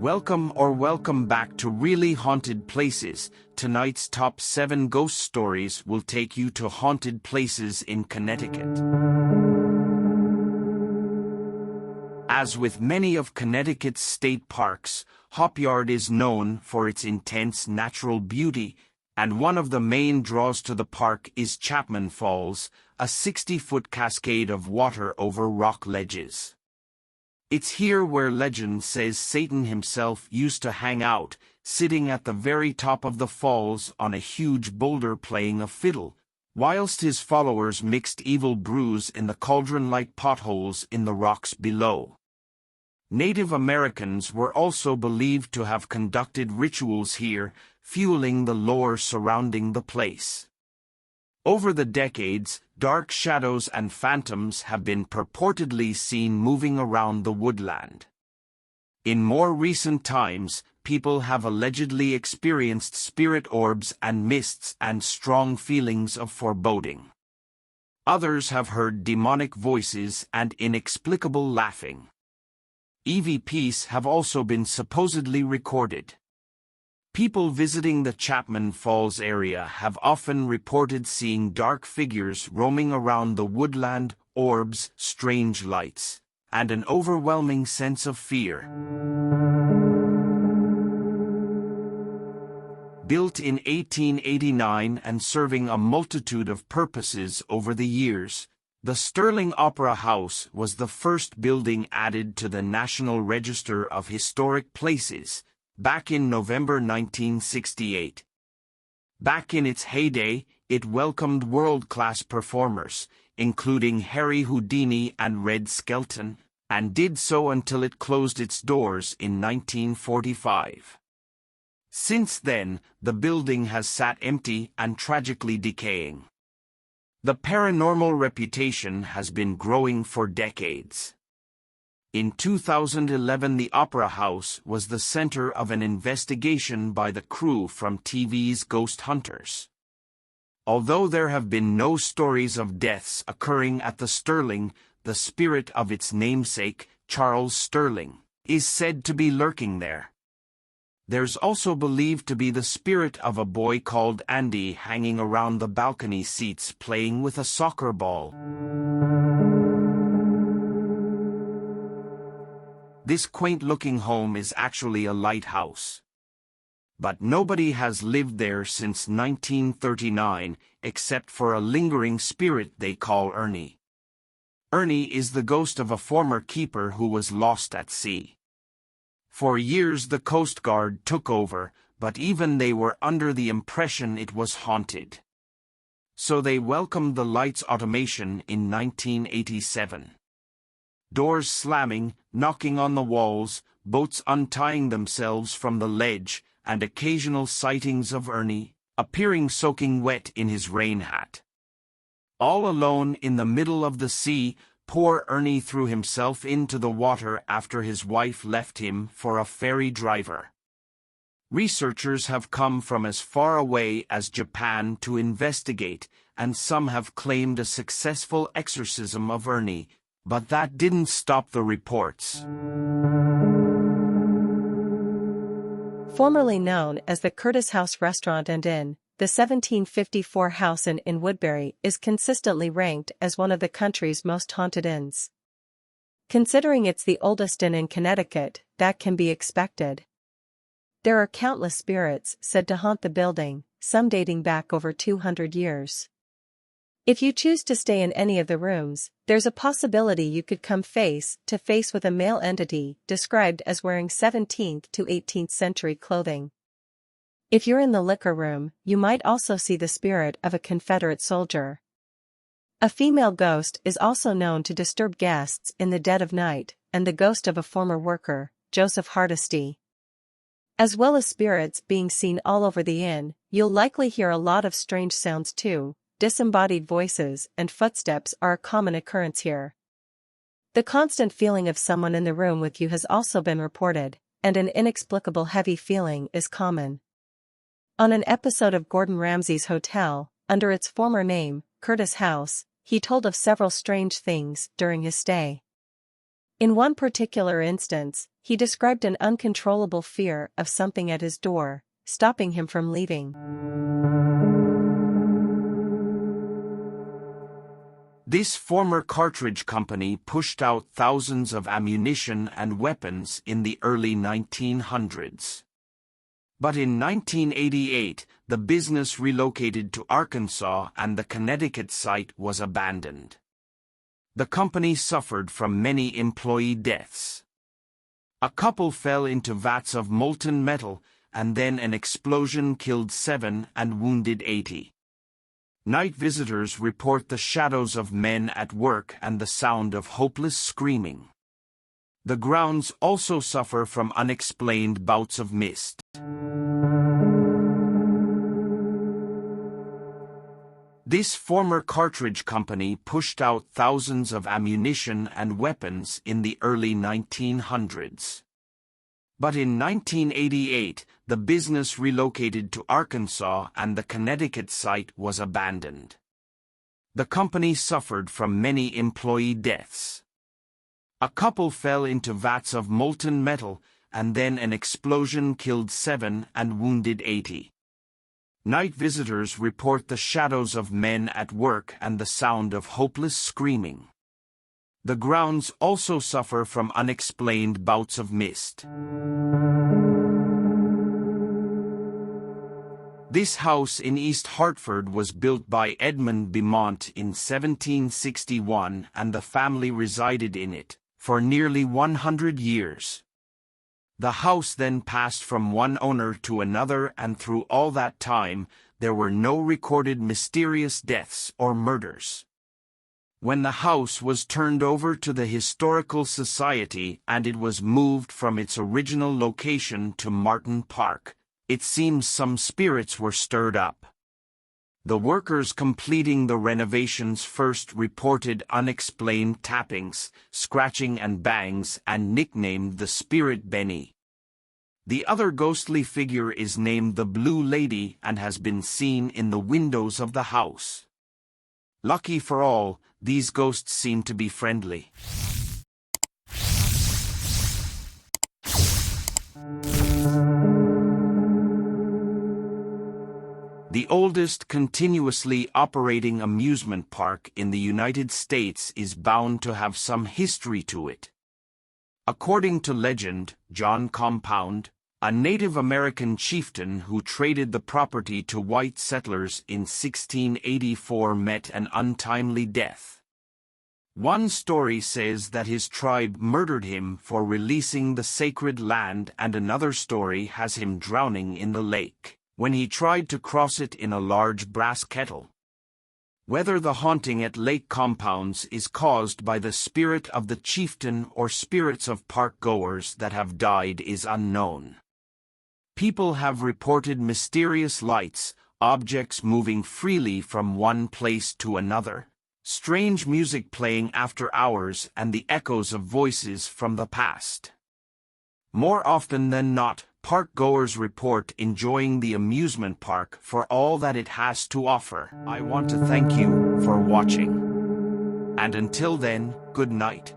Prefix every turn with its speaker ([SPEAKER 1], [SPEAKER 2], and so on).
[SPEAKER 1] Welcome back to Really Haunted Places. Tonight's top 7 ghost stories will take you to haunted places in Connecticut. As with many of Connecticut's state parks, Hopyard is known for its intense natural beauty, and one of the main draws to the park is Chapman Falls, a 60-foot cascade of water over rock ledges. It's here where legend says Satan himself used to hang out, sitting at the very top of the falls on a huge boulder playing a fiddle, whilst his followers mixed evil brews in the cauldron-like potholes in the rocks below. Native Americans were also believed to have conducted rituals here, fueling the lore surrounding the place. Over the decades, dark shadows and phantoms have been purportedly seen moving around the woodland. In more recent times, people have allegedly experienced spirit orbs and mists and strong feelings of foreboding. Others have heard demonic voices and inexplicable laughing. EVPs have also been supposedly recorded. People visiting the Chapman Falls area have often reported seeing dark figures roaming around the woodland, orbs, strange lights, and an overwhelming sense of fear. Built in 1889 and serving a multitude of purposes over the years, the Sterling Opera House was the first building added to the National Register of Historic Places, back in November 1968. Back in its heyday, it welcomed world-class performers, including Harry Houdini and Red Skelton, and did so until it closed its doors in 1945. Since then, the building has sat empty and tragically decaying. The paranormal reputation has been growing for decades. In 2011, the Opera House was the center of an investigation by the crew from TV's Ghost Hunters. Although there have been no stories of deaths occurring at the Sterling, the spirit of its namesake, Charles Sterling, is said to be lurking there. There's also believed to be the spirit of a boy called Andy hanging around the balcony seats playing with a soccer ball. This quaint-looking home is actually a lighthouse. But nobody has lived there since 1939, except for a lingering spirit they call Ernie. Ernie is the ghost of a former keeper who was lost at sea. For years the Coast Guard took over, but even they were under the impression it was haunted. So they welcomed the lights automation in 1987. Doors slamming, knocking on the walls, boats untying themselves from the ledge, and occasional sightings of Ernie, appearing soaking wet in his rain hat. All alone in the middle of the sea, poor Ernie threw himself into the water after his wife left him for a ferry driver. Researchers have come from as far away as Japan to investigate, and some have claimed a successful exorcism of Ernie, but that didn't stop the reports.
[SPEAKER 2] Formerly known as the Curtis House Restaurant and Inn, the 1754 House Inn in Woodbury is consistently ranked as one of the country's most haunted inns. Considering it's the oldest inn in Connecticut, that can be expected. There are countless spirits said to haunt the building, some dating back over 200 years. If you choose to stay in any of the rooms, there's a possibility you could come face to face with a male entity described as wearing 17th to 18th century clothing. If you're in the liquor room, you might also see the spirit of a Confederate soldier. A female ghost is also known to disturb guests in the dead of night, and the ghost of a former worker, Joseph Hardesty. As well as spirits being seen all over the inn, you'll likely hear a lot of strange sounds too. Disembodied voices and footsteps are a common occurrence here. The constant feeling of someone in the room with you has also been reported, and an inexplicable heavy feeling is common. On an episode of Gordon Ramsay's Hotel, under its former name, Curtis House, he told of several strange things during his stay. In one particular instance, he described an uncontrollable fear of something at his door, stopping him from leaving.
[SPEAKER 1] This former Cartridge company pushed out thousands of ammunition and weapons in the early 1900s. But in 1988, the business relocated to Arkansas and the Connecticut site was abandoned. The company suffered from many employee deaths. A couple fell into vats of molten metal, and then an explosion killed 7 and wounded 80. Night visitors report the shadows of men at work and the sound of hopeless screaming. The grounds also suffer from unexplained bouts of mist. This former Cartridge company pushed out thousands of ammunition and weapons in the early 1900s. But in 1988, the business relocated to Arkansas and the Connecticut site was abandoned. The company suffered from many employee deaths. A couple fell into vats of molten metal, and then an explosion killed 7 and wounded 80. Night visitors report the shadows of men at work and the sound of hopeless screaming. The grounds also suffer from unexplained bouts of mist. This house in East Hartford was built by Edmund Beaumont in 1761, and the family resided in it for nearly 100 years. The house then passed from one owner to another, and through all that time, there were no recorded mysterious deaths or murders. When the house was turned over to the Historical Society and it was moved from its original location to Martin Park, it seems some spirits were stirred up. The workers completing the renovations first reported unexplained tappings, scratching and bangs, and nicknamed the spirit Benny. The other ghostly figure is named the Blue Lady and has been seen in the windows of the house. Lucky for all, these ghosts seem to be friendly. The oldest continuously operating amusement park in the United States is bound to have some history to it. According to legend, John Compounce, a Native American chieftain who traded the property to white settlers in 1684, met an untimely death. One story says that his tribe murdered him for releasing the sacred land, and another story has him drowning in the lake when he tried to cross it in a large brass kettle. Whether the haunting at Lake Compounce is caused by the spirit of the chieftain or spirits of park-goers that have died is unknown. People have reported mysterious lights, objects moving freely from one place to another, strange music playing after hours, and the echoes of voices from the past. More often than not, park-goers report enjoying the amusement park for all that it has to offer. I want to thank you for watching. And until then, good night.